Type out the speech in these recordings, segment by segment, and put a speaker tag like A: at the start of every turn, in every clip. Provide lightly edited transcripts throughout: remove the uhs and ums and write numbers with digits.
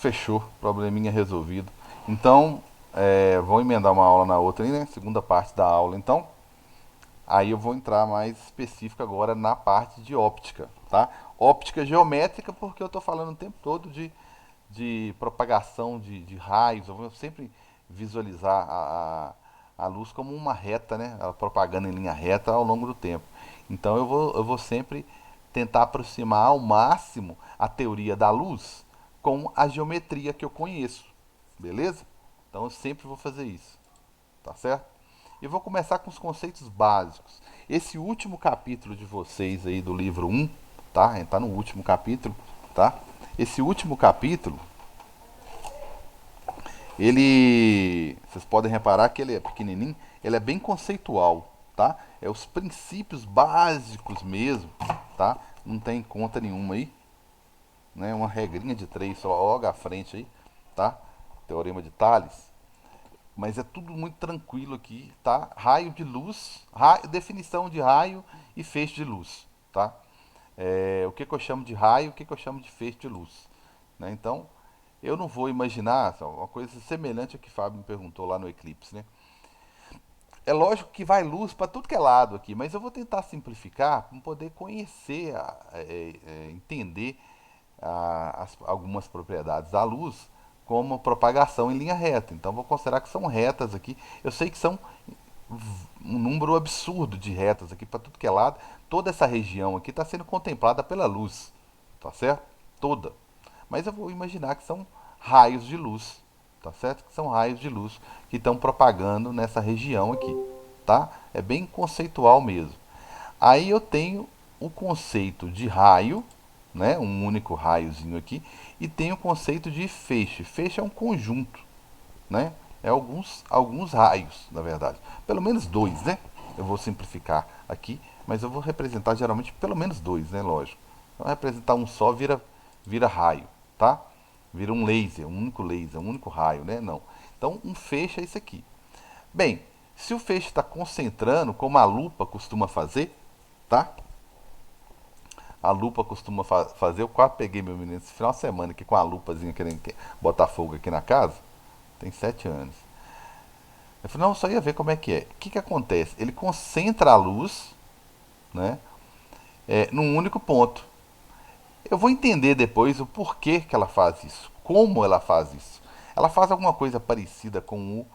A: fechou, probleminha resolvido. Então, vou emendar uma aula na outra aí, né? Segunda parte da aula, então. Aí eu vou entrar mais específico agora na parte de óptica, tá? Óptica geométrica, porque eu estou falando o tempo todo de propagação de raios. Eu vou sempre visualizar a luz como uma reta, né? Ela propagando em linha reta ao longo do tempo. Então eu vou sempre tentar aproximar ao máximo a teoria da luz com a geometria que eu conheço, beleza? Então eu sempre vou fazer isso, tá certo? E vou começar com os conceitos básicos. Esse último capítulo de vocês aí do livro um, tá? A gente tá no último capítulo, tá? Esse último capítulo, vocês podem reparar que ele é pequenininho, ele é bem conceitual, tá? É os princípios básicos mesmo, tá? Não tem conta nenhuma aí, né? Uma regrinha de três só logo à frente aí, tá? Teorema de Tales. Mas é tudo muito tranquilo aqui, tá? Raio de luz, definição de raio e feixe de luz, tá? O que eu chamo de raio, o que eu chamo de feixe de luz, né? Então, eu não vou imaginar uma coisa semelhante ao que o Fábio me perguntou lá no eclipse, né? É lógico que vai luz para tudo que é lado aqui, mas eu vou tentar simplificar para poder conhecer, entender algumas propriedades da luz como propagação em linha reta. Então vou considerar que são retas aqui. Eu sei que são um número absurdo de retas aqui para tudo que é lado. Toda essa região aqui está sendo contemplada pela luz, tá certo? Toda. Mas eu vou imaginar que são raios de luz, tá certo? Que são raios de luz que estão propagando nessa região aqui, tá? É bem conceitual mesmo. Aí eu tenho o conceito de raio, né? Um único raiozinho aqui, e tenho o conceito de feixe. Feixe é um conjunto, né? É alguns raios, na verdade. Pelo menos dois, né? Eu vou simplificar aqui, mas eu vou representar geralmente pelo menos dois, né? Lógico. Então, representar um só vira raio, tá? Vira um laser, um único raio, né? Não. Então, um feixe é isso aqui. Bem, se o feixe está concentrando, como a lupa costuma fazer, tá? A lupa costuma fazer. Eu quase peguei meu menino esse final de semana aqui com a lupazinha querendo botar fogo aqui na casa. Tem 7 anos. Eu falei, não, só ia ver como é que é. O que, que acontece? Ele concentra a luz, né, num único ponto. Eu vou entender depois o porquê que ela faz isso, como ela faz isso. Ela faz alguma coisa parecida com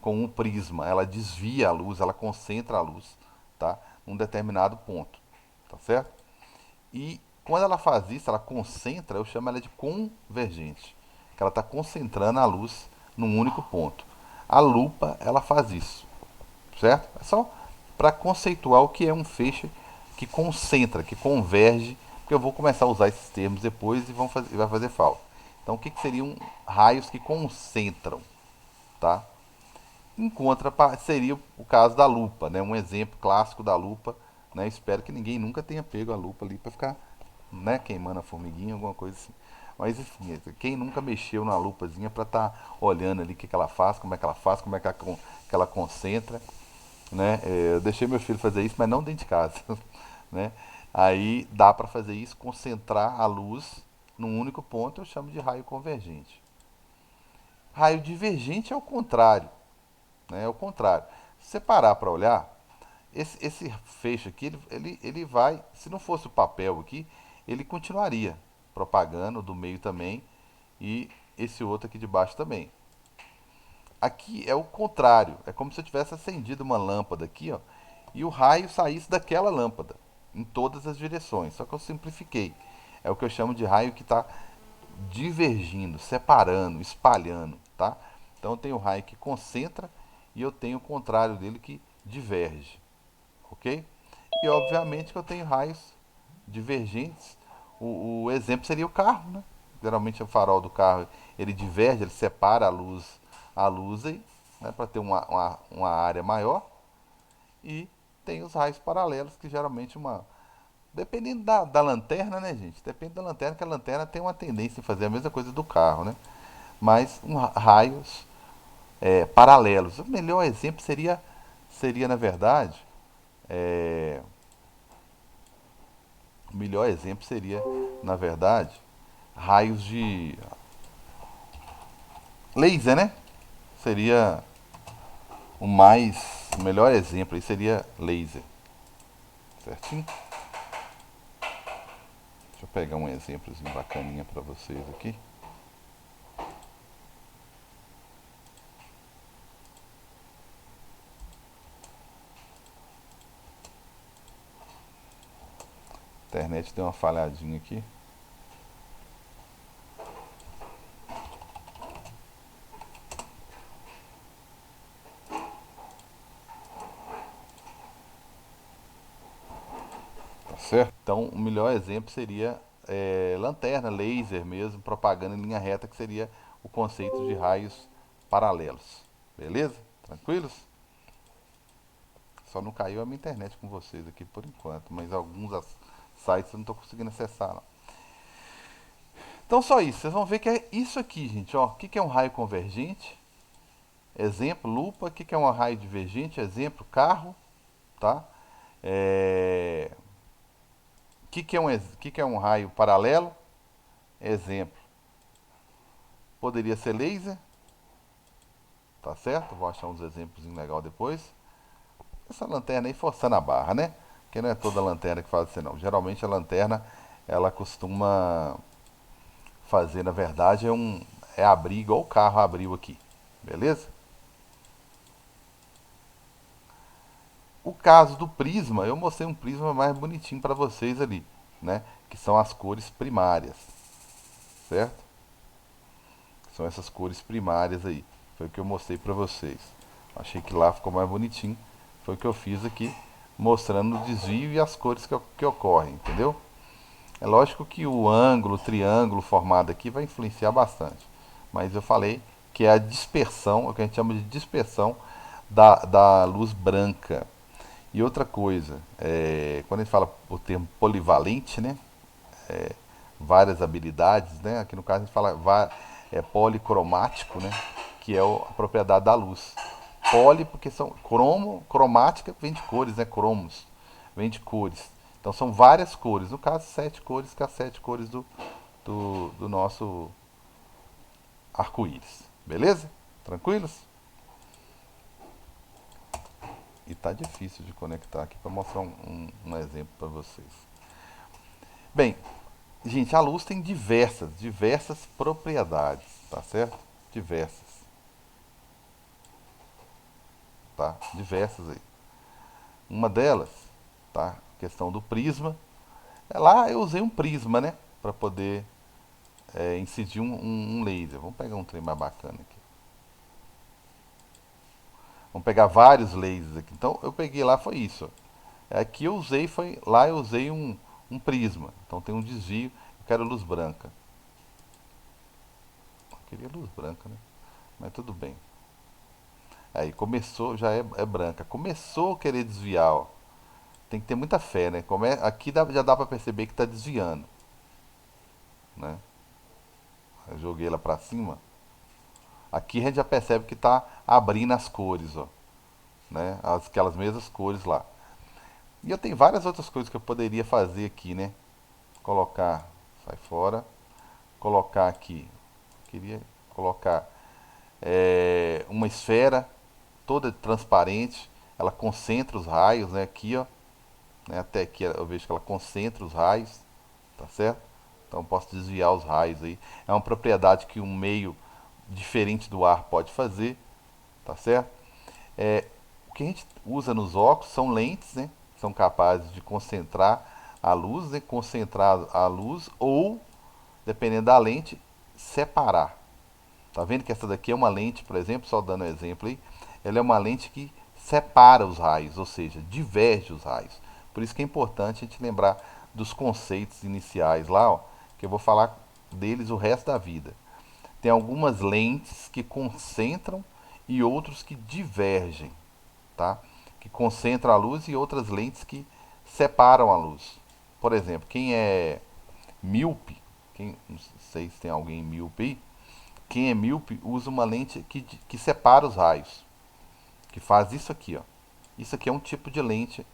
A: o prisma. Ela desvia a luz, ela concentra a luz, tá, num determinado ponto, tá certo? E quando ela faz isso, ela concentra, eu chamo ela de convergente, que ela está concentrando a luz num único ponto. A lupa, ela faz isso, certo? É só para conceituar o que é um feixe que concentra, que converge, porque eu vou começar a usar esses termos depois e vai fazer falta. Então, o que seriam raios que concentram, tá? Em contra, seria o caso da lupa, né? Um exemplo clássico da lupa, né? Espero que ninguém nunca tenha pego a lupa ali para ficar, né, queimando a formiguinha, alguma coisa assim. Mas enfim, quem nunca mexeu na lupazinha para estar olhando ali o que ela faz, como é que ela faz, como é que ela concentra, né? Eu deixei meu filho fazer isso, mas não dentro de casa, né? Aí dá para fazer isso, concentrar a luz num único ponto, eu chamo de raio convergente. Raio divergente é o contrário, né? É o contrário. Se você parar para olhar, esse fecho aqui, ele vai, se não fosse o papel aqui, ele continuaria propagando do meio também e esse outro aqui de baixo também. Aqui é o contrário, é como se eu tivesse acendido uma lâmpada aqui, ó, e o raio saísse daquela lâmpada em todas as direções. Só que eu simplifiquei. É o que eu chamo de raio que está divergindo, separando, espalhando, tá? Então eu tenho o raio que concentra e eu tenho o contrário dele que diverge, ok? E obviamente que eu tenho raios divergentes. O exemplo seria o carro, né? Geralmente o farol do carro ele diverge, ele separa a luz aí, né, para ter uma área maior. E tem os raios paralelos que geralmente dependendo da lanterna, né, gente? Depende da lanterna, que a lanterna tem uma tendência a fazer a mesma coisa do carro, né? Mas raios paralelos. O melhor exemplo seria na verdade, é, o melhor exemplo seria, na verdade, raios de. Laser, né? Seria o melhor exemplo aí seria laser, certinho? Deixa eu pegar um exemplozinho bacaninha para vocês aqui. A internet deu uma falhadinha aqui. Tá certo? Então, o melhor exemplo seria lanterna, laser mesmo, propaganda em linha reta, que seria o conceito de raios paralelos. Beleza? Tranquilos? Só não caiu a minha internet com vocês aqui por enquanto, mas alguns sites eu não estou conseguindo acessar, não. Então, só isso. Vocês vão ver que é isso aqui, gente. Ó, o que é um raio convergente? Exemplo, lupa. O que é um raio divergente? Exemplo, carro. Tá? É... que é um raio paralelo? Exemplo, poderia ser laser, tá certo? Vou achar uns exemplos legais depois. Essa lanterna aí forçando a barra, né? Porque não é toda lanterna que faz assim não. Geralmente a lanterna, ela costuma fazer, na verdade, é abrir igual o carro abriu aqui. Beleza? O caso do prisma, eu mostrei um prisma mais bonitinho para vocês ali, né? Que são as cores primárias, certo? São essas cores primárias aí. Foi o que eu mostrei para vocês. Achei que lá ficou mais bonitinho. Foi o que eu fiz aqui, mostrando o desvio e as cores que ocorrem, entendeu? É lógico que o ângulo, o triângulo formado aqui vai influenciar bastante. Mas eu falei que é a dispersão, é o que a gente chama de dispersão da luz branca. E outra coisa, quando a gente fala o termo polivalente, né? Várias habilidades, né? Aqui no caso a gente fala policromático, né? Que é a propriedade da luz. Poli porque são cromática vem de cores, né? Cromos vem de cores. Então são várias cores. No caso, 7 cores, que é as 7 cores do nosso arco-íris. Beleza? Tranquilos? E tá difícil de conectar aqui para mostrar um exemplo para vocês. Bem, gente, a luz tem diversas propriedades, tá certo? Diversas, tá? Diversas aí. Uma delas, tá? Questão do prisma. Lá eu usei um prisma, né? Para poder incidir um laser. Vamos pegar um trem mais bacana aqui. Vamos pegar vários lasers aqui. Então eu peguei lá, foi isso. Aqui eu usei, lá eu usei um prisma. Então tem um desvio. Eu quero luz branca. Eu queria luz branca, né? Mas tudo bem. Aí começou, já é branca. Começou a querer desviar, ó. Tem que ter muita fé, né? Aqui já dá pra perceber que tá desviando, né? Eu joguei ela pra cima. Aqui a gente já percebe que tá abrindo as cores, ó, né? Aquelas mesmas cores lá. E eu tenho várias outras coisas que eu poderia fazer aqui, né? Colocar, sai fora. Colocar aqui, queria colocar uma esfera toda transparente. Ela concentra os raios, né? Aqui, ó. Né? Até aqui eu vejo que ela concentra os raios, tá certo? Então eu posso desviar os raios aí. É uma propriedade que um meio diferente do ar pode fazer, tá certo? O que a gente usa nos óculos são lentes, né? Que são capazes de concentrar a luz, né? Concentrar a luz ou, dependendo da lente, separar. Tá vendo que essa daqui é uma lente, por exemplo, só dando um exemplo aí, ela é uma lente que separa os raios, ou seja, diverge os raios. Por isso que é importante a gente lembrar dos conceitos iniciais lá, ó, que eu vou falar deles o resto da vida. Tem algumas lentes que concentram e outros que divergem, tá? Que concentram a luz e outras lentes que separam a luz. Por exemplo, quem é míope, não sei se tem alguém míope aí, quem é míope usa uma lente que separa os raios, que faz isso aqui, ó. Isso aqui é um tipo de lente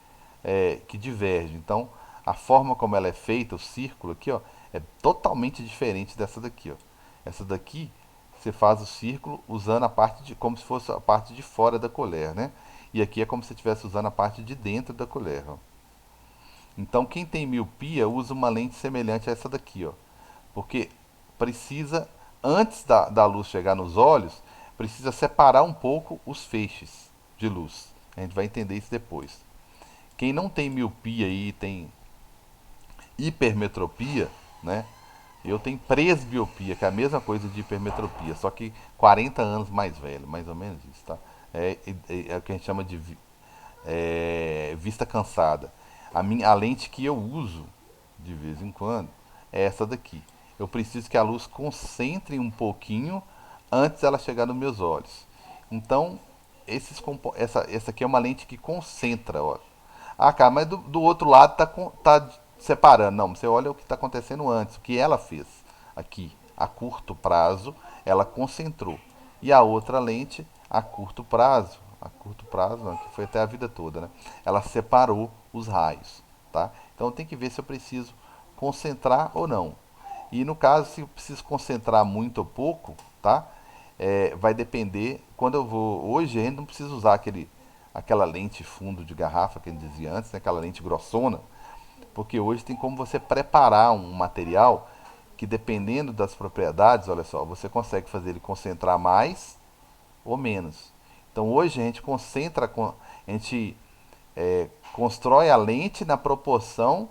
A: que diverge. Então, a forma como ela é feita, o círculo aqui, ó, é totalmente diferente dessa daqui, ó. Essa daqui você faz o círculo usando a parte de, como se fosse a parte de fora da colher, né? E aqui é como se você estivesse usando a parte de dentro da colher, ó. Então, quem tem miopia usa uma lente semelhante a essa daqui, ó. Porque precisa, antes da luz chegar nos olhos, precisa separar um pouco os feixes de luz. A gente vai entender isso depois. Quem não tem miopia e tem hipermetropia, né? Eu tenho presbiopia, que é a mesma coisa de hipermetropia, só que 40 anos mais velho, mais ou menos isso, tá? É o que a gente chama de vista cansada. A lente que eu uso de vez em quando é essa daqui. Eu preciso que a luz concentre um pouquinho antes dela chegar nos meus olhos. Então, essa aqui é uma lente que concentra, ó. Ah, cara, mas do outro lado tá separando. Não, você olha o que está acontecendo antes, o que ela fez aqui. A curto prazo, ela concentrou. E a outra lente, a curto prazo, não, que foi até a vida toda, né? Ela separou os raios, tá? Então tem que ver se eu preciso concentrar ou não. E no caso, se eu preciso concentrar muito ou pouco, tá? Vai depender. Quando eu vou. Hoje a gente não precisa usar aquela lente fundo de garrafa que a gente dizia antes, né? Aquela lente grossona, porque hoje tem como você preparar um material que, dependendo das propriedades, olha só, você consegue fazer ele concentrar mais ou menos. Então hoje a gente a gente constrói a lente na proporção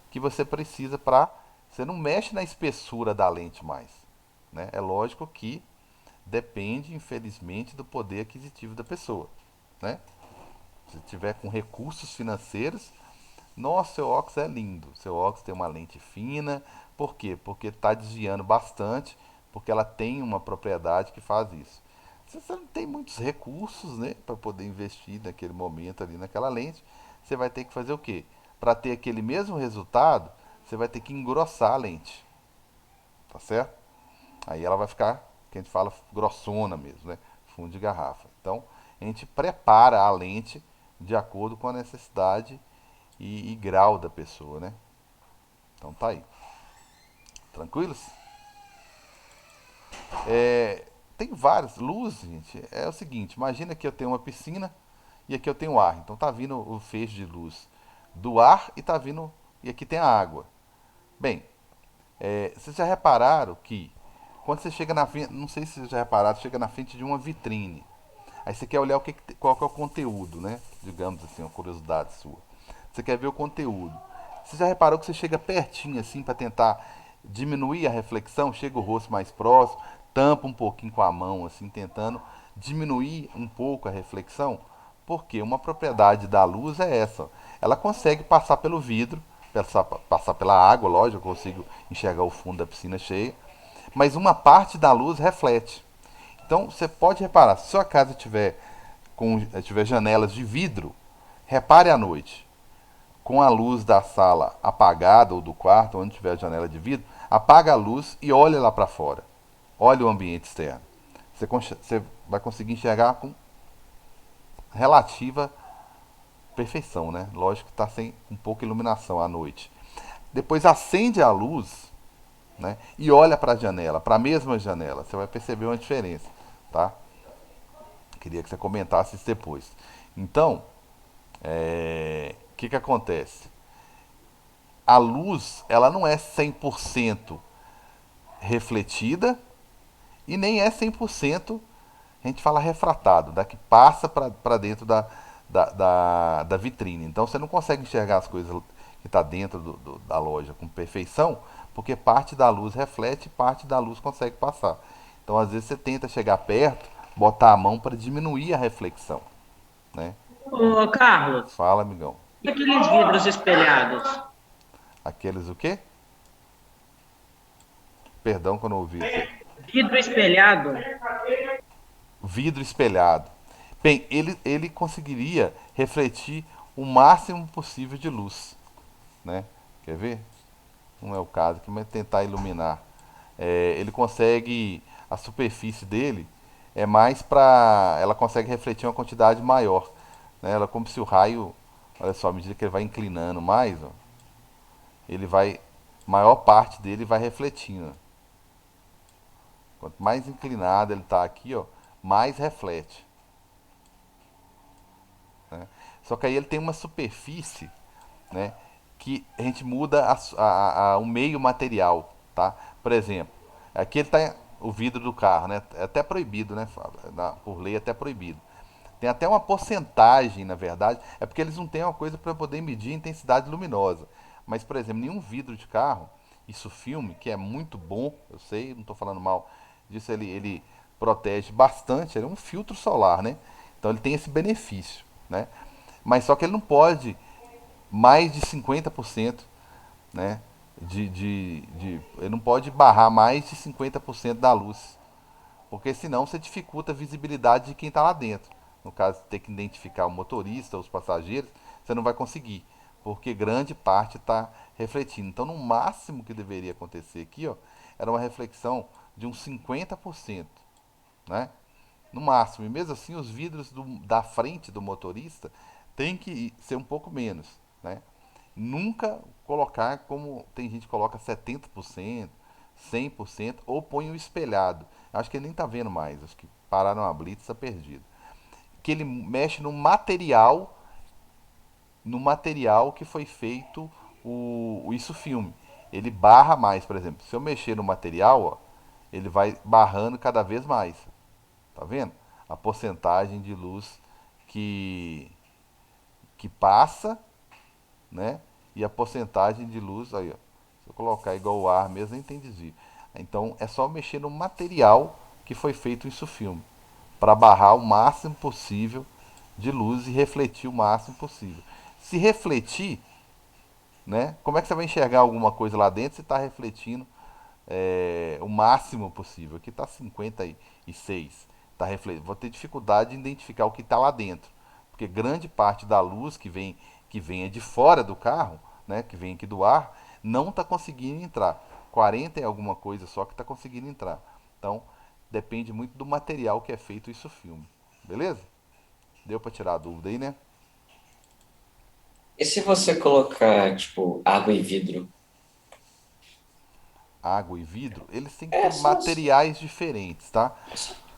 A: que você precisa para. Você não mexe na espessura da lente mais, né? É lógico que depende, infelizmente, do poder aquisitivo da pessoa, né? Se tiver com recursos financeiros, nossa, seu óculos é lindo. Seu óculos tem uma lente fina. Por quê? Porque está desviando bastante, porque ela tem uma propriedade que faz isso. Se você não tem muitos recursos, né, para poder investir naquele momento ali naquela lente, você vai ter que fazer o quê? Para ter aquele mesmo resultado, você vai ter que engrossar a lente, tá certo? Aí ela vai ficar, que a gente fala, grossona mesmo, né? Fundo de garrafa. Então, a gente prepara a lente de acordo com a necessidade e grau da pessoa, né? Então tá aí. Tranquilos? Tem várias luzes, gente. É o seguinte, imagina que eu tenho uma piscina e aqui eu tenho ar. Então tá vindo o feixe de luz do ar e tá vindo. E aqui tem a água. Bem, vocês já repararam que quando você chega na frente, não sei se vocês já repararam, chega na frente de uma vitrine. Aí você quer olhar qual que é o conteúdo, né? Digamos assim, uma curiosidade sua. Você quer ver o conteúdo. Você já reparou que você chega pertinho assim para tentar diminuir a reflexão? Chega o rosto mais próximo, tampa um pouquinho com a mão, assim, tentando diminuir um pouco a reflexão? Porque uma propriedade da luz é essa. Ela consegue passar pelo vidro, passar pela água, lógico, eu consigo enxergar o fundo da piscina cheia, mas uma parte da luz reflete. Então você pode reparar, se sua casa tiver janelas de vidro, repare à noite, com a luz da sala apagada ou do quarto, onde tiver a janela de vidro, apaga a luz e olha lá para fora. Olha o ambiente externo. Você vai conseguir enxergar com relativa perfeição, né? Lógico que está sem um pouca iluminação à noite. Depois acende a luz, né? E olha para a janela, para a mesma janela. Você vai perceber uma diferença, tá? Queria que você comentasse isso depois. Então, o que acontece? A luz, ela não é 100% refletida e nem é 100%, a gente fala refratado, que passa para dentro da vitrine. Então você não consegue enxergar as coisas que está dentro da loja com perfeição, porque parte da luz reflete e parte da luz consegue passar. Então às vezes você tenta chegar perto, botar a mão para diminuir a reflexão, né?
B: Ô, Carlos,
A: Fala, amigão.
B: e aqueles vidros espelhados?
A: Aqueles o quê? Perdão que eu não ouvi.
B: Vidro espelhado?
A: Vidro espelhado. Bem, ele conseguiria refletir o máximo possível de luz, né? Quer ver? Não é o caso aqui, mas tentar iluminar. Ele consegue, a superfície dele é mais para, ela consegue refletir uma quantidade maior, né? Ela é como se o raio, olha só, à medida que ele vai inclinando mais, ó, ele vai, maior parte dele vai refletindo. Quanto mais inclinado ele está aqui, ó, mais reflete, né? Só que aí ele tem uma superfície, né, que a gente muda o meio material, tá? Por exemplo, aqui ele tá o vidro do carro, né? É até proibido, né? Por lei é até proibido. Tem até uma porcentagem, na verdade, é porque eles não têm uma coisa para poder medir a intensidade luminosa. Mas, por exemplo, nenhum vidro de carro, isso filme, que é muito bom, eu sei, não estou falando mal disso, ele protege bastante, ele é um filtro solar, né? Então ele tem esse benefício, né? Mas só que ele não pode mais de 50%, né? Ele não pode barrar mais de 50% da luz, porque senão você dificulta a visibilidade de quem está lá dentro. No caso, ter que identificar o motorista, os passageiros, você não vai conseguir, porque grande parte está refletindo. Então, no máximo que deveria acontecer aqui, ó, era uma reflexão de uns 50%, né? No máximo. E mesmo assim, os vidros da frente do motorista tem que ser um pouco menos, né? Nunca colocar como tem gente que coloca 70%, 100% ou põe o espelhado. Acho que ele nem tá vendo mais, acho que pararam a blitz, tá perdido. Que ele mexe no material que foi feito o isso filme. Ele barra mais, por exemplo. Se eu mexer no material, ó, ele vai barrando cada vez mais. Tá vendo? A porcentagem de luz que que passa, né? E a porcentagem de luz, aí, ó, se eu colocar igual o ar mesmo, nem tem desvio. Então é só mexer no material que foi feito isso filme, para barrar o máximo possível de luz e refletir o máximo possível. Se refletir, né? Como é que você vai enxergar alguma coisa lá dentro se está refletindo o máximo possível? Aqui está 56. Tá refletindo. Vou ter dificuldade em identificar o que está lá dentro, porque grande parte da luz que vem de fora do carro, né, que vem aqui do ar, não está conseguindo entrar. 40 é alguma coisa só que está conseguindo entrar. Então depende muito do material que é feito isso filme. Beleza? Deu para tirar a dúvida aí, né?
C: E se você colocar, tipo, água e vidro?
A: Água e vidro, eles têm que ter
C: É,
A: materiais diferentes, tá?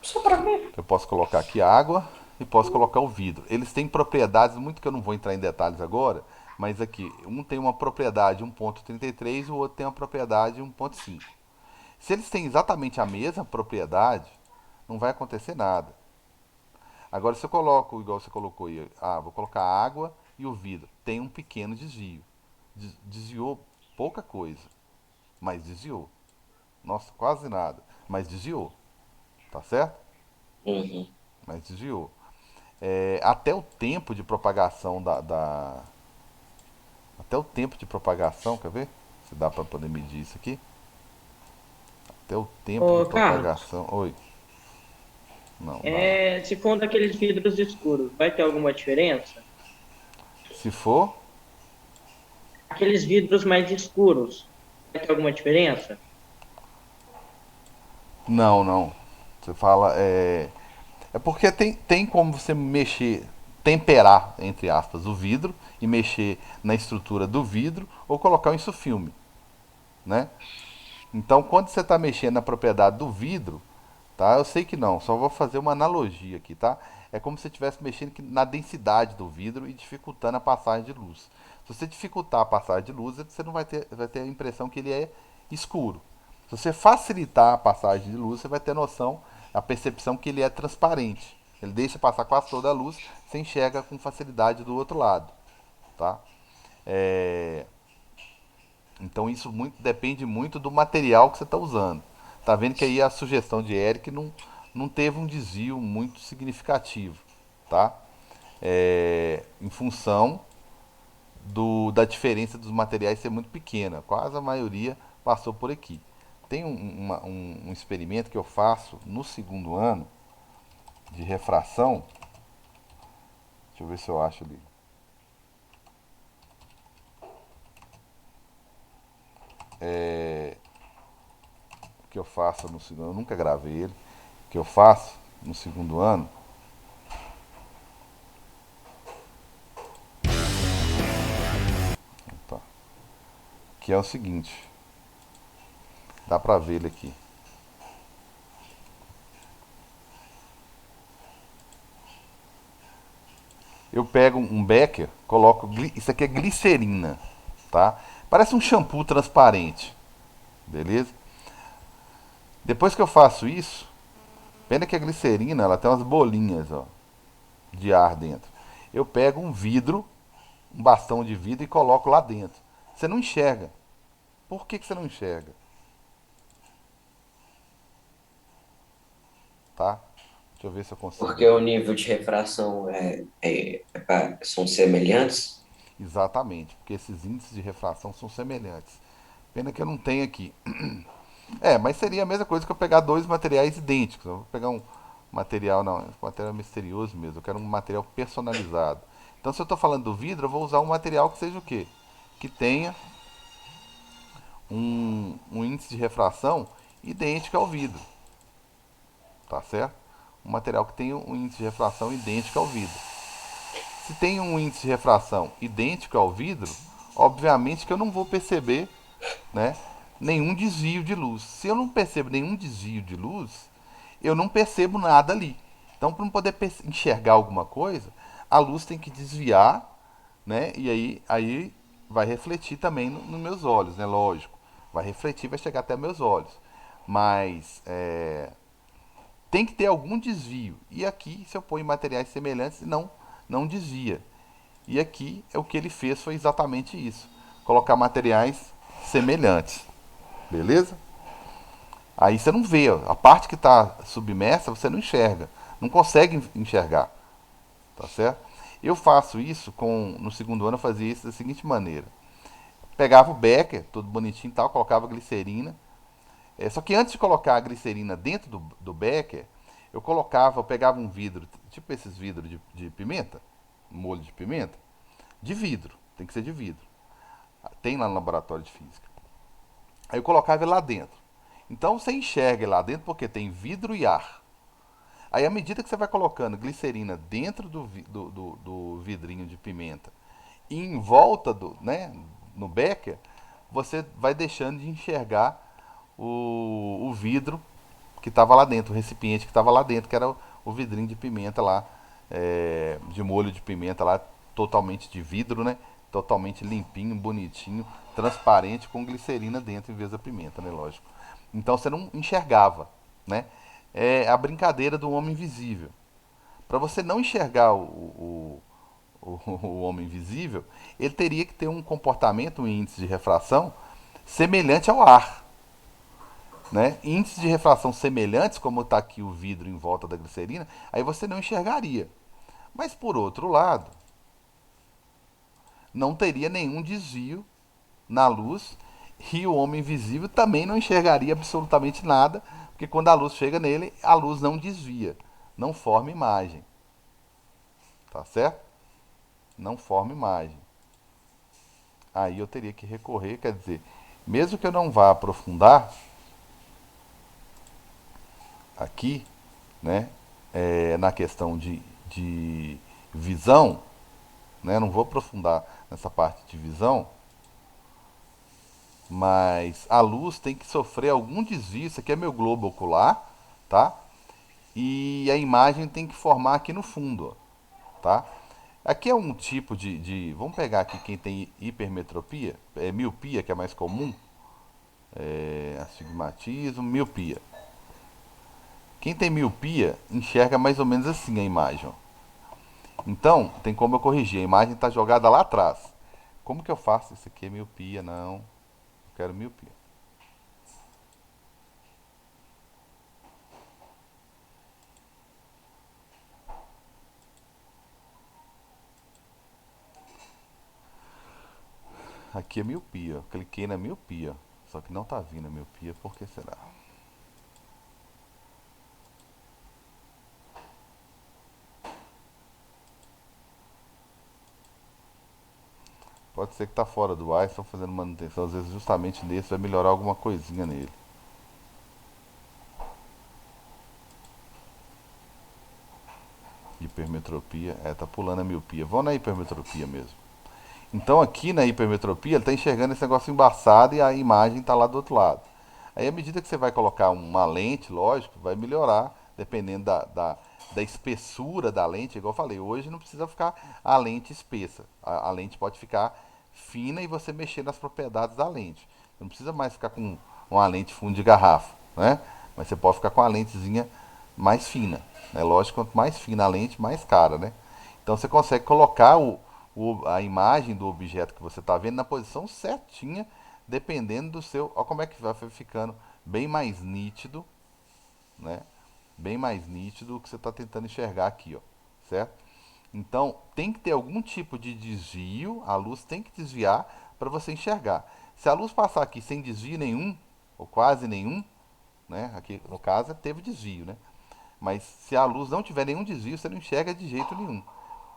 C: só pra ver.
A: Eu posso colocar aqui água e posso colocar o vidro. Eles têm propriedades, muito que eu não vou entrar em detalhes agora, mas aqui, um tem uma propriedade 1,33 e o outro tem uma propriedade 1,5. Se eles têm exatamente a mesma propriedade, não vai acontecer nada. Agora, se eu coloco, igual você colocou aí, vou colocar a água e o vidro, tem um pequeno desvio. Desviou pouca coisa, mas desviou. Nossa, quase nada, mas desviou, tá certo?
C: Uhum.
A: Mas desviou. Até o tempo de propagação até o tempo de propagação, quer ver? Se dá para poder medir isso aqui. Até o tempo de
B: Ô, Carlos,
A: propagação. Oi, não dá não.
B: se for um daqueles vidros escuros, vai ter alguma diferença?
A: Se for,
B: Aqueles vidros mais escuros, vai ter alguma diferença?
A: não, não. Você fala, é porque tem como você mexer, temperar, entre aspas, o vidro e mexer na estrutura do vidro ou colocar um insufilme, né? Então, quando você está mexendo na propriedade do vidro, tá? Eu sei que não, só vou fazer uma analogia aqui, tá? É como se você estivesse mexendo na densidade do vidro e dificultando a passagem de luz. Se você dificultar a passagem de luz, você não vai ter a impressão que ele é escuro. Se você facilitar a passagem de luz, você vai ter noção, a percepção que ele é transparente. Ele deixa passar quase toda a luz, você enxerga com facilidade do outro lado, tá? É, então isso depende muito do material que você está usando. Tá vendo que aí a sugestão de Eric não teve um desvio muito significativo, tá? Em função da diferença dos materiais ser muito pequena. Quase a maioria passou por aqui. Tem um experimento que eu faço no segundo ano de refração. Deixa eu ver se eu acho ali. Que eu faço no segundo ano, eu nunca gravei ele. Que eu faço no segundo ano, tá? Que é o seguinte, dá pra ver ele aqui. eu pego um becker, coloco. Isso aqui é glicerina, tá? Parece um shampoo transparente, beleza? Depois que eu faço isso, pena que a glicerina ela tem umas bolinhas, ó, de ar dentro. Eu pego um vidro, um bastão de vidro e coloco lá dentro. Você não enxerga. Por que você não enxerga? Tá? Deixa eu ver se eu consigo
C: Porque o
A: aqui.
C: nível de refração são semelhantes?
A: Exatamente, porque esses índices de refração são semelhantes. Pena que eu não tenho aqui. É, mas seria a mesma coisa que eu pegar dois materiais idênticos. Eu vou pegar um material, não, esse material é misterioso mesmo. Eu quero um material personalizado. Então, se eu estou falando do vidro, eu vou usar um material que seja o quê? Que tenha um índice de refração idêntico ao vidro. Tá certo? Um material que tenha um índice de refração idêntico ao vidro. Se tem um índice de refração idêntico ao vidro, obviamente que eu não vou perceber, né, nenhum desvio de luz. Se eu não percebo nenhum desvio de luz, eu não percebo nada ali. Então, para não poder enxergar alguma coisa, a luz tem que desviar, né? E aí vai refletir também nos meus olhos, né? Lógico. Vai refletir, vai chegar até meus olhos. Mas tem que ter algum desvio. E aqui, se eu ponho materiais semelhantes, não desvia. E aqui o que ele fez foi exatamente isso: colocar materiais semelhantes. Beleza? Aí você não vê, ó, a parte que está submersa você não enxerga, não consegue enxergar, tá certo? Eu faço isso no segundo ano eu fazia isso da seguinte maneira: pegava o becker, todo bonitinho e tal, colocava glicerina. Só que antes de colocar a glicerina dentro do becker, eu pegava um vidro, tipo esses vidros de pimenta, molho de pimenta, de vidro, tem que ser de vidro. Tem lá no laboratório de física. Aí eu colocava ele lá dentro. Então você enxerga ele lá dentro porque tem vidro e ar. Aí à medida que você vai colocando glicerina dentro do vidrinho de pimenta e em volta né, no becker, você vai deixando de enxergar o vidro que estava lá dentro, o recipiente que estava lá dentro, que era o vidrinho de pimenta lá, de molho de pimenta lá, totalmente de vidro, né? Totalmente limpinho, bonitinho, transparente, com glicerina dentro em vez da pimenta, né? Lógico. Então você não enxergava, né? É a brincadeira do homem invisível. Para você não enxergar o homem invisível, ele teria que ter um comportamento, um índice de refração semelhante ao ar. Né? Índices de refração semelhantes, como está aqui o vidro em volta da glicerina, aí você não enxergaria. Mas por outro lado, não teria nenhum desvio na luz e o homem invisível também não enxergaria absolutamente nada, porque quando a luz chega nele, a luz não desvia, não forma imagem. Tá certo? Não forma imagem. Aí eu teria que recorrer, quer dizer, mesmo que eu não vá aprofundar aqui, né, na questão de visão, né, não vou aprofundar nessa parte de visão, mas a luz tem que sofrer algum desvio. Isso aqui é meu globo ocular, tá? E a imagem tem que formar aqui no fundo, ó, tá? Aqui é um tipo vamos pegar aqui quem tem hipermetropia, miopia, que é mais comum, astigmatismo, miopia. Quem tem miopia enxerga mais ou menos assim a imagem, ó. Então, tem como eu corrigir. A imagem está jogada lá atrás. Como que eu faço? Isso aqui é miopia, não. Eu quero miopia. Aqui é miopia. Eu cliquei na miopia. Só que não está vindo a miopia. Por que será? Pode ser que tá fora do ar, estão fazendo manutenção. Às vezes justamente nesse vai melhorar alguma coisinha nele. Hipermetropia. Tá pulando a miopia. Vamos na hipermetropia mesmo. Então aqui na hipermetropia ele está enxergando esse negócio embaçado e a imagem está lá do outro lado. Aí à medida que você vai colocar uma lente, lógico, vai melhorar, dependendo da espessura da lente, igual eu falei, hoje não precisa ficar a lente espessa. A lente pode ficar fina e você mexer nas propriedades da lente. Não precisa mais ficar com uma lente fundo de garrafa, né? Mas você pode ficar com a lentezinha mais fina. Né? Lógico, quanto mais fina a lente, mais cara, né? Então você consegue colocar a imagem do objeto que você está vendo na posição certinha, dependendo do seu. Olha como é que vai ficando bem mais nítido, né? Bem mais nítido o que você está tentando enxergar aqui, ó, certo? Então tem que ter algum tipo de desvio, a luz tem que desviar para você enxergar. Se a luz passar aqui sem desvio nenhum, ou quase nenhum, né? Aqui no caso teve desvio, né? Mas se a luz não tiver nenhum desvio, você não enxerga de jeito nenhum.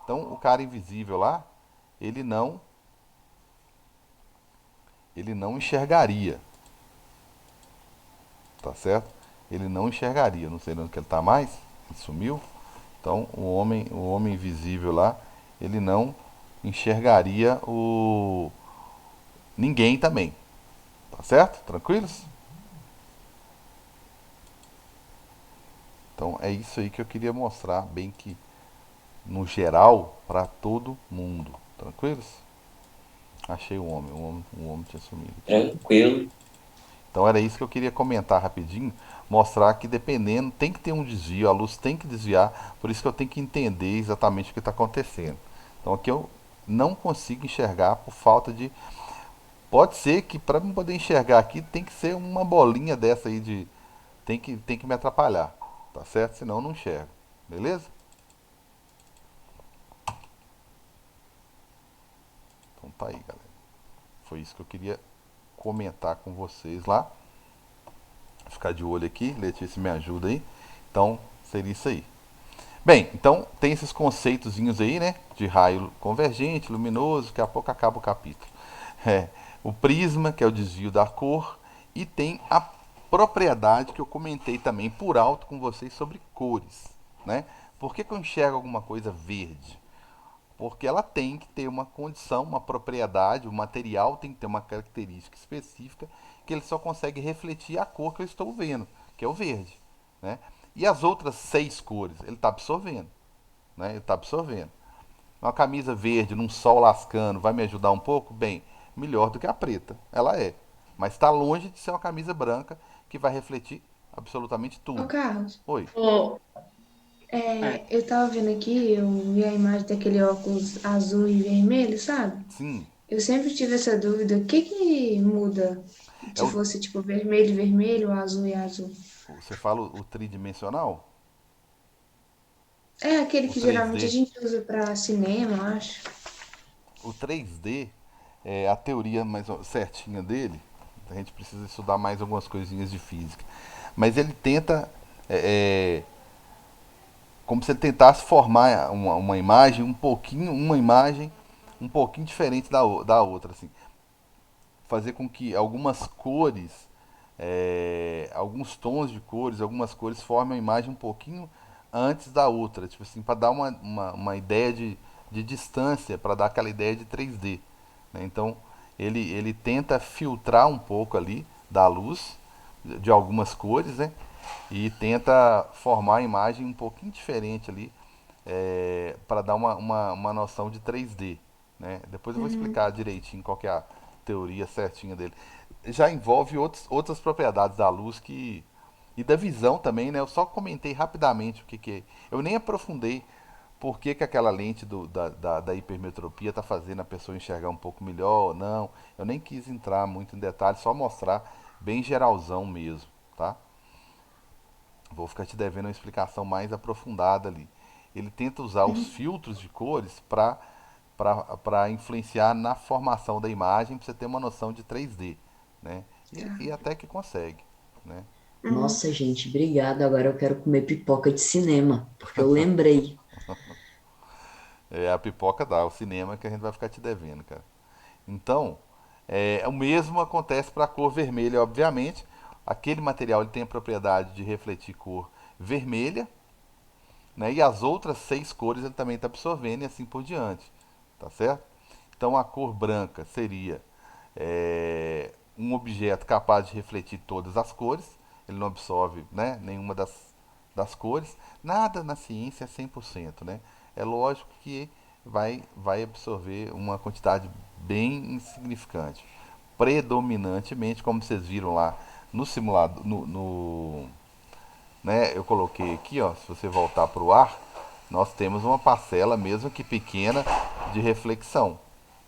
A: Então o cara invisível lá, ele não ele não enxergaria, tá certo? Ele não enxergaria, não sei onde que ele tá mais, ele sumiu. Então o homem invisível lá, ele não enxergaria o ninguém também, tá certo? Tranquilos? Então é isso aí que eu queria mostrar bem que no geral para todo mundo, tranquilos? Achei o homem tinha sumido.
C: Tranquilo.
A: Então era isso que eu queria comentar rapidinho, mostrar que dependendo, tem que ter um desvio, a luz tem que desviar, por isso que eu tenho que entender exatamente o que está acontecendo. Então aqui eu não consigo enxergar por falta de. Pode ser que para eu poder enxergar aqui tem que ser uma bolinha dessa aí de. Tem que me atrapalhar, tá certo? Senão eu não enxergo. Beleza? Então tá aí, galera. Foi isso que eu queria comentar com vocês lá. Ficar de olho aqui, Letícia me ajuda aí. Então, seria isso aí. Bem, então tem esses conceitozinhos aí, né? De raio convergente, luminoso, daqui a pouco acaba o capítulo. É, o prisma, que é o desvio da cor, e tem a propriedade que eu comentei também por alto com vocês sobre cores, né? Por que, que eu enxergo alguma coisa verde? Porque ela tem que ter uma condição, uma propriedade, o material tem que ter uma característica específica que ele só consegue refletir a cor que eu estou vendo, que é o verde, né? E as outras 6 cores, ele está absorvendo, né? Ele está absorvendo. Uma camisa verde num sol lascando vai me ajudar um pouco? Bem, melhor do que a preta, ela é. Mas está longe de ser uma camisa branca que vai refletir absolutamente
D: Ô,
A: tudo.
D: Carlos,
A: Oi,
B: Ô, é,
D: eu tava vendo aqui, eu vi a imagem daquele óculos azul e vermelho, sabe?
A: sim,
D: Eu sempre tive essa dúvida, o que que muda
A: é
D: se fosse tipo vermelho e vermelho, azul e azul?
A: você fala o tridimensional,
D: É aquele
A: o
D: que geralmente a
A: 3D.
D: gente usa pra cinema, eu acho.
A: O 3D, é, a teoria mais certinha dele, a gente precisa estudar mais algumas coisinhas de física. Mas ele tenta, é, como se ele tentasse formar uma imagem uma imagem um pouquinho diferente da outra, assim. Fazer com que algumas cores, alguns tons de cores, algumas cores formem uma imagem um pouquinho antes da outra, tipo assim, para dar uma ideia de distância, para dar aquela ideia de 3D. Né? Então ele tenta filtrar um pouco ali da luz de algumas cores, né? E tenta formar a imagem um pouquinho diferente ali, para dar uma noção de 3D. Né? Depois eu vou
D: Uhum.
A: explicar direitinho qual que é a teoria certinha dele. Já envolve outras propriedades da luz que e da visão também, né? Eu só comentei rapidamente o que, que é. Eu nem aprofundei por que, que aquela lente da hipermetropia está fazendo a pessoa enxergar um pouco melhor ou não. Eu nem quis entrar muito em detalhes, só mostrar bem geralzão mesmo, tá? Vou ficar te devendo uma explicação mais aprofundada ali. Ele tenta usar os filtros de cores para influenciar na formação da imagem, para você ter uma noção de 3D, né? E
D: Tá.
A: até que consegue, né?
D: Uhum.
E: Nossa, gente, obrigado. Agora eu quero comer pipoca de cinema, porque eu lembrei.
A: É a pipoca dá, o cinema que a gente vai ficar te devendo, cara. Então, o mesmo acontece para a cor vermelha, obviamente. Aquele material ele tem a propriedade de refletir cor vermelha, né? E as outras 6 cores ele também está absorvendo e assim por diante, tá certo? Então a cor branca seria um objeto capaz de refletir todas as cores, ele não absorve, né, nenhuma das cores. Nada na ciência é 100%, né? É lógico que vai absorver uma quantidade bem insignificante. Predominantemente, como vocês viram lá no simulado, né, eu coloquei aqui, ó, se você voltar para o ar, nós temos uma parcela, mesmo que pequena, de reflexão,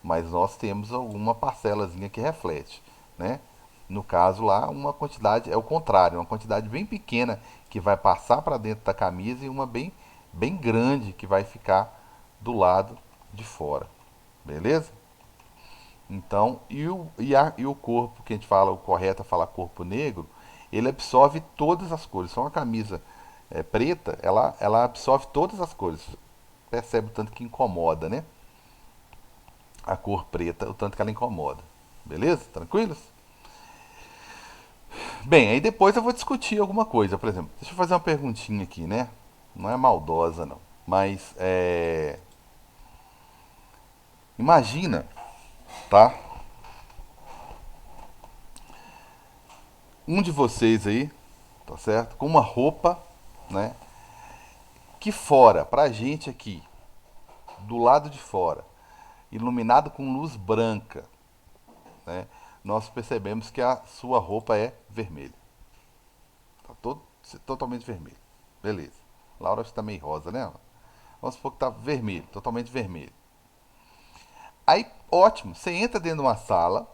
A: mas nós temos alguma parcelazinha que reflete, né? No caso lá, uma quantidade é o contrário, uma quantidade bem pequena que vai passar para dentro da camisa e uma bem grande que vai ficar do lado de fora, beleza? Então, e o corpo, que a gente fala, o correto é falar corpo negro, ele absorve todas as cores. Só uma camisa preta, ela absorve todas as cores. Percebe o tanto que incomoda, né? A cor preta, o tanto que ela incomoda. Beleza? Tranquilos? Bem, aí depois eu vou discutir alguma coisa. Por exemplo, deixa eu fazer uma perguntinha aqui, né? Não é maldosa, não. Mas, imagina, tá? Um de vocês aí, tá certo? Com uma roupa, né? Que fora, pra gente aqui, do lado de fora, iluminado com luz branca, né? Nós percebemos que a sua roupa é vermelha. Tá totalmente vermelho. Beleza. Laura está meio rosa, né? Vamos supor que tá vermelho, totalmente vermelho. Aí, ótimo, você entra dentro de uma sala,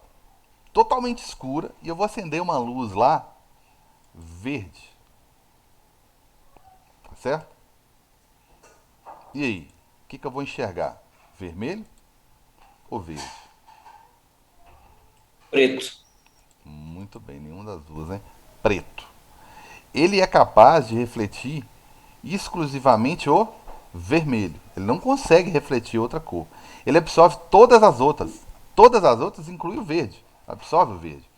A: totalmente escura, e eu vou acender uma luz lá, verde. Tá certo? E aí? O que eu vou enxergar? Vermelho ou verde?
C: Preto.
A: Muito bem, nenhuma das duas, né? Preto. Ele é capaz de refletir exclusivamente o vermelho. Ele não consegue refletir outra cor. Ele absorve todas as outras. Todas as outras, inclui o verde. Absorve o verde.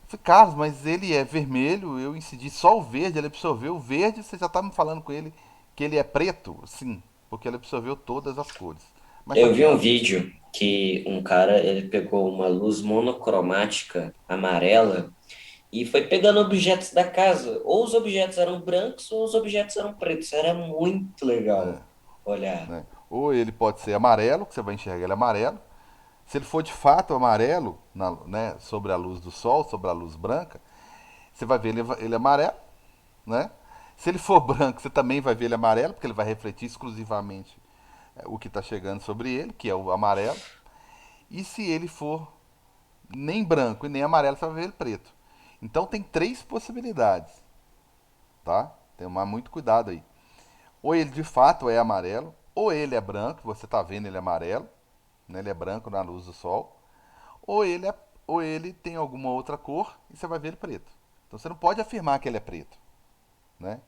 A: Falei, Carlos, mas ele é vermelho, eu incidi só o verde, ele absorveu o verde, você já está me falando com ele que ele é preto? Sim, porque ele absorveu todas as cores. Mas só
C: Eu
A: que
C: vi um
A: não.
C: vídeo que um cara, ele pegou uma luz monocromática amarela e foi pegando objetos da casa. Ou os objetos eram brancos ou os objetos eram pretos. Era muito legal olhar.
A: Né? Ou ele pode ser amarelo, que você vai enxergar ele amarelo. Se ele for de fato amarelo, né, sobre a luz do sol, sobre a luz branca, você vai ver ele amarelo, né? Se ele for branco, você também vai ver ele amarelo, porque ele vai refletir exclusivamente o que está chegando sobre ele, que é o amarelo. E se ele for nem branco e nem amarelo, você vai ver ele preto. Então tem três possibilidades, tá? Tem que tomar muito cuidado aí. Ou ele de fato é amarelo, ou ele é branco, você está vendo ele amarelo, né? Ele é branco na luz do sol, ou ele tem alguma outra cor e você vai ver ele preto. Então você não pode afirmar que ele é preto, né?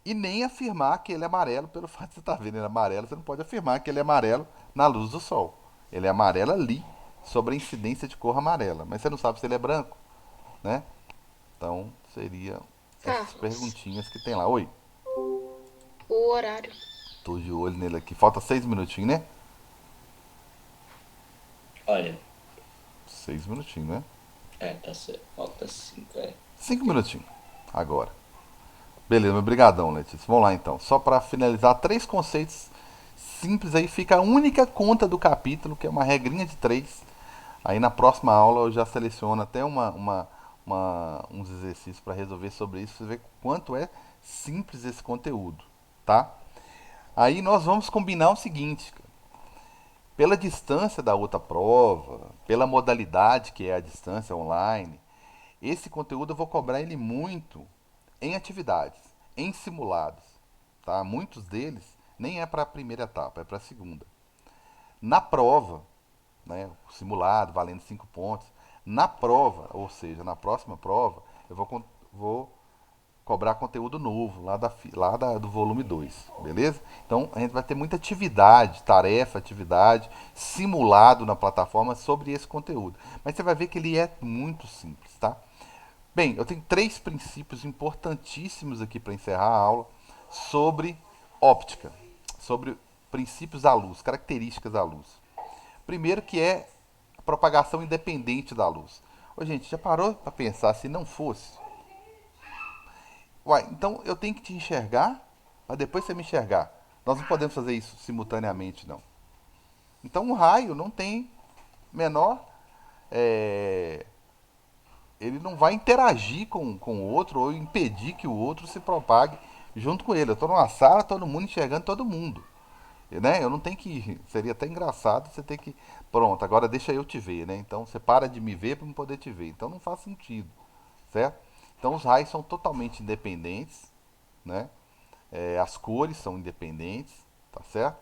A: E nem afirmar que ele é amarelo pelo fato de você estar vendo ele amarelo, você não pode afirmar que ele é amarelo na luz do sol. Ele é amarelo ali, sobre a incidência de cor amarela, mas você não sabe se ele é branco, né? Então seria essas
D: Carlos,
A: perguntinhas que tem lá. Oi,
D: o horário.
A: tô de olho nele aqui. Falta 6 minutinhos, né?
C: Olha,
A: 6 minutinhos, né?
C: tá certo. Falta 5,
A: 5 minutinhos. Agora. Beleza, mas brigadão, Letícia. Vamos lá então. Só para finalizar, três conceitos simples aí. Fica a única conta do capítulo, que é uma regrinha de três. Aí na próxima aula eu já seleciono até uns exercícios para resolver sobre isso. Você vê quanto é simples esse conteúdo, tá? Aí nós vamos combinar o seguinte, cara. Pela distância da outra prova, pela modalidade que é a distância online, esse conteúdo eu vou cobrar ele muito em atividades, em simulados, tá? Muitos deles nem é para a primeira etapa, é para a segunda. Na prova, né, o simulado valendo 5 pontos, na prova, ou seja, na próxima prova, eu vou cobrar conteúdo novo do volume 2, beleza? Então a gente vai ter muita atividade, tarefa, atividade, simulado na plataforma sobre esse conteúdo. Mas você vai ver que ele é muito simples, tá? Bem, eu tenho três princípios importantíssimos aqui para encerrar a aula sobre óptica, sobre princípios da luz, características da luz. Primeiro que é a propagação independente da luz. Ô, gente, já parou para pensar se não fosse Uai, então eu tenho que te enxergar para depois você me enxergar. Nós não podemos fazer isso simultaneamente, não. Então o raio não tem menor. é, Ele não vai interagir com o outro ou impedir que o outro se propague junto com ele. Eu estou numa sala, todo mundo enxergando todo mundo. Né? Eu não tenho que. Seria até engraçado você ter que. Pronto, agora deixa eu te ver, né? Então você para de me ver para eu poder te ver. Então não faz sentido, certo? Então os raios são totalmente independentes, né? As cores são independentes, tá certo?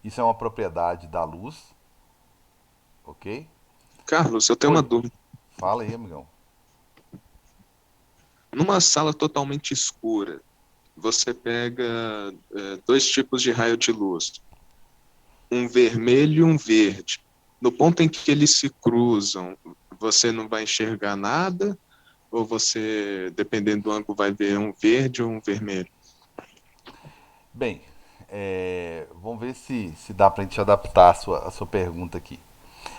A: Isso é uma propriedade da luz, ok?
F: Carlos, eu tenho uma
A: Oi,
F: dúvida.
A: fala aí, amigão.
F: Numa sala totalmente escura, você pega dois tipos de raio de luz, um vermelho e um verde. No ponto em que eles se cruzam, você não vai enxergar nada? Ou você, dependendo do ângulo, vai ver um verde ou um vermelho?
A: Bem, vamos ver se dá pra gente adaptar a sua pergunta aqui.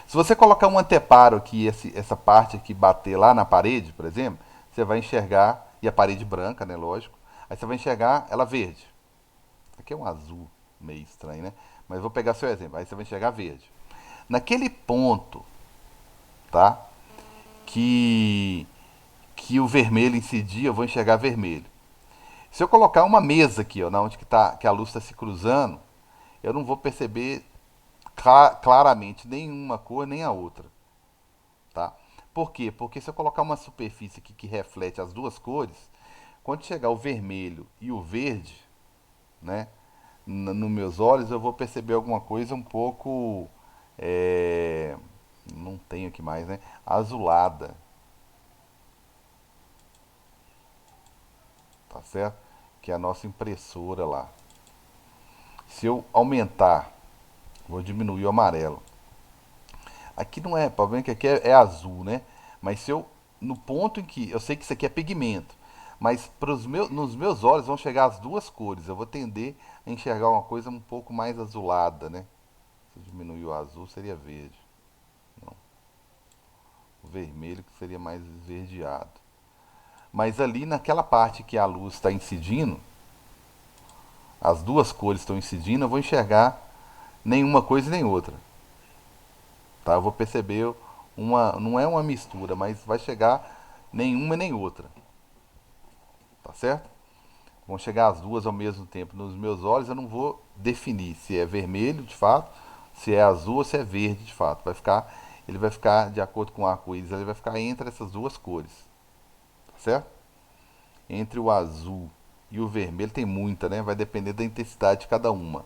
A: Se você colocar um anteparo aqui, essa parte aqui bater lá na parede, por exemplo, você vai enxergar, e a parede branca, né, lógico, aí você vai enxergar ela verde. Aqui é um azul meio estranho, né? Mas vou pegar seu exemplo, aí você vai enxergar verde. Naquele ponto, tá? Que, que o vermelho incidia, eu vou enxergar vermelho. Se eu colocar uma mesa aqui, ó, na onde que a luz está se cruzando, eu não vou perceber claramente nenhuma cor nem a outra, tá? Por quê? Porque se eu colocar uma superfície aqui que reflete as duas cores, quando chegar o vermelho e o verde, né, nos meus olhos, eu vou perceber alguma coisa um pouco, é, não tenho aqui mais, né, azulada, tá certo? Que é a nossa impressora lá. Se eu aumentar, vou diminuir o amarelo. Aqui não é, o problema é que aqui é azul, né? Mas se eu, no ponto em que, eu sei que isso aqui é pigmento, mas nos meus olhos vão chegar as duas cores. Eu vou tender a enxergar uma coisa um pouco mais azulada, né? Se eu diminuir o azul, seria verde. Não. O vermelho que seria mais esverdeado. Mas ali naquela parte que a luz está incidindo, as duas cores estão incidindo, eu vou enxergar nenhuma coisa nem outra. Tá? Eu vou perceber não é uma mistura, mas vai chegar nenhuma nem outra. Tá certo? Vão chegar as duas ao mesmo tempo nos meus olhos, eu não vou definir se é vermelho de fato, se é azul ou se é verde de fato. Ele vai ficar de acordo com o arco-íris, ele vai ficar entre essas duas cores. Tá certo? Entre o azul e o vermelho tem muita, né? Vai depender da intensidade de cada uma,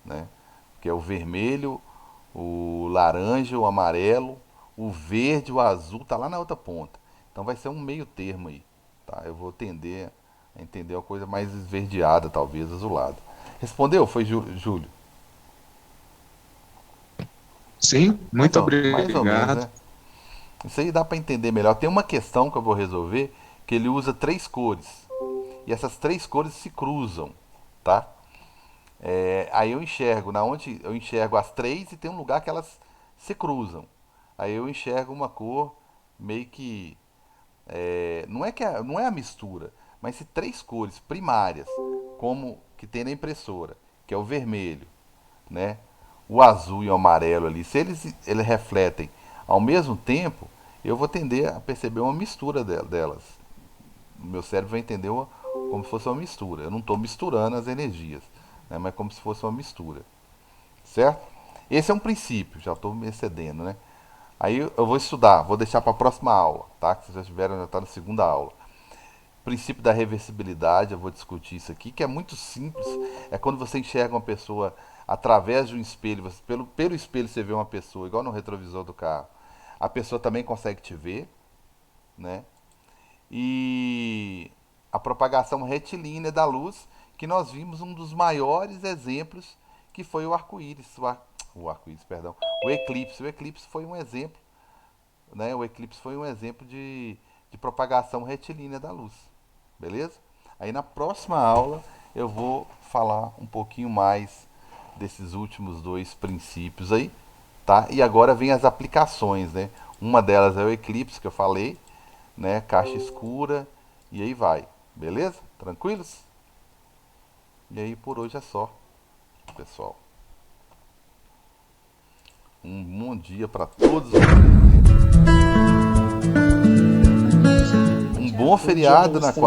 A: né? Que é o vermelho, o laranja, o amarelo, o verde, o azul, tá lá na outra ponta. Então vai ser um meio termo aí, tá? Eu vou tender a entender uma coisa mais esverdeada, talvez azulada. Respondeu? Foi Júlio?
F: Sim, muito
A: Mais ou menos,
F: obrigado.
A: né? Isso aí dá para entender melhor. Tem uma questão que eu vou resolver que ele usa três cores e essas três cores se cruzam, tá? Aí eu enxergo, na onde eu enxergo as três e tem um lugar que elas se cruzam. Aí eu enxergo uma cor meio que não é não é a mistura, mas se três cores primárias, como que tem na impressora, que é o vermelho, né, o azul e o amarelo ali, se eles refletem ao mesmo tempo, eu vou tender a perceber uma mistura delas. O meu cérebro vai entender como se fosse uma mistura. Eu não estou misturando as energias, né, mas como se fosse uma mistura, certo? Esse é um princípio, já estou me excedendo, né? Aí eu vou estudar, vou deixar para a próxima aula, tá? Que vocês já tiveram, já está na segunda aula. Princípio da reversibilidade, eu vou discutir isso aqui, que é muito simples. É quando você enxerga uma pessoa através de um espelho, pelo espelho você vê uma pessoa, igual no retrovisor do carro. A pessoa também consegue te ver, né? E a propagação retilínea da luz, que nós vimos um dos maiores exemplos, que foi o arco-íris, o arco-íris, perdão, o eclipse. O eclipse foi um exemplo, né? O eclipse foi um exemplo de propagação retilínea da luz, beleza? Aí na próxima aula eu vou falar um pouquinho mais desses últimos dois princípios aí, tá? E agora vem as aplicações, né? Uma delas é o eclipse que eu falei, né? Caixa escura E aí vai, beleza? Tranquilos? E aí por hoje é só, pessoal. Um bom dia para todos vocês. Um bom feriado na quarta.